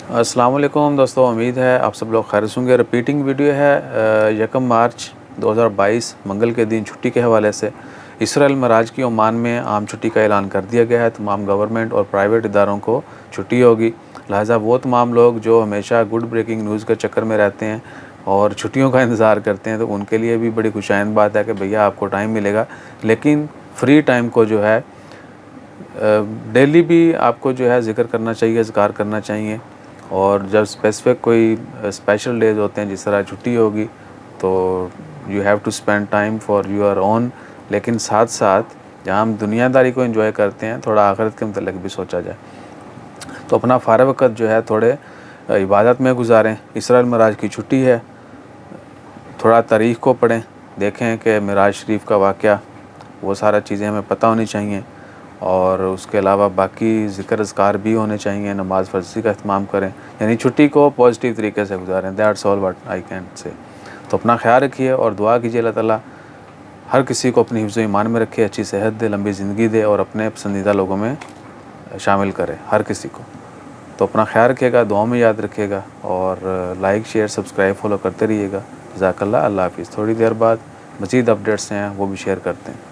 السلام علیکم دوستوں، امید ہے آپ سب لوگ خیر سے ہوں گے۔ ریپیٹنگ ویڈیو ہے 1 مارچ 2022 منگل کے دن چھٹی کے حوالے سے۔ اسرائیل معراج کی عمان میں عام چھٹی کا اعلان کر دیا گیا ہے۔ تمام گورنمنٹ اور پرائیویٹ اداروں کو چھٹی ہوگی، لہٰذا وہ تمام لوگ جو ہمیشہ گڈ بریکنگ نیوز کے چکر میں رہتے ہیں اور چھٹیوں کا انتظار کرتے ہیں تو ان کے لیے بھی بڑی خوشائند بات ہے کہ بھیا آپ کو ٹائم ملے گا، لیکن فری ٹائم کو جو ہے ڈیلی بھی آپ کو جو ہے ذکر کرنا چاہیے، اذکار کرنا چاہیے، اور جب اسپیسیفک کوئی اسپیشل ڈیز ہوتے ہیں جس طرح چھٹی ہوگی تو you have to spend time for your own, لیکن ساتھ ساتھ جہاں ہم دنیا داری کو انجوائے کرتے ہیں تھوڑا آخرت کے متعلق بھی سوچا جائے۔ تو اپنا فارغ وقت جو ہے تھوڑے عبادت میں گزاریں۔ اسرائیل معراج کی چھٹی ہے، تھوڑا تاریخ کو پڑھیں، دیکھیں کہ معراج شریف کا واقعہ، وہ سارا چیزیں ہمیں پتہ ہونی چاہیے، اور اس کے علاوہ باقی ذکر اذکار بھی ہونے چاہیے، نماز فرضی کا اہتمام کریں، یعنی چھٹی کو پازیٹیو طریقے سے گزاریں۔ That's all what I can say. تو اپنا خیال رکھیے اور دعا کیجیے اللہ تعالیٰ ہر کسی کو اپنی حفظ و ایمان میں رکھے، اچھی صحت دے، لمبی زندگی دے، اور اپنے پسندیدہ لوگوں میں شامل کرے ہر کسی کو۔ تو اپنا خیال رکھیے گا، دعاؤں میں یاد رکھیے گا، اور لائک شیئر سبسکرائب فالو کرتے رہیے گا۔ جزاک اللہ، اللہ حافظ۔ تھوڑی دیر بعد مزید اپڈیٹس ہیں وہ بھی شیئر کرتے ہیں۔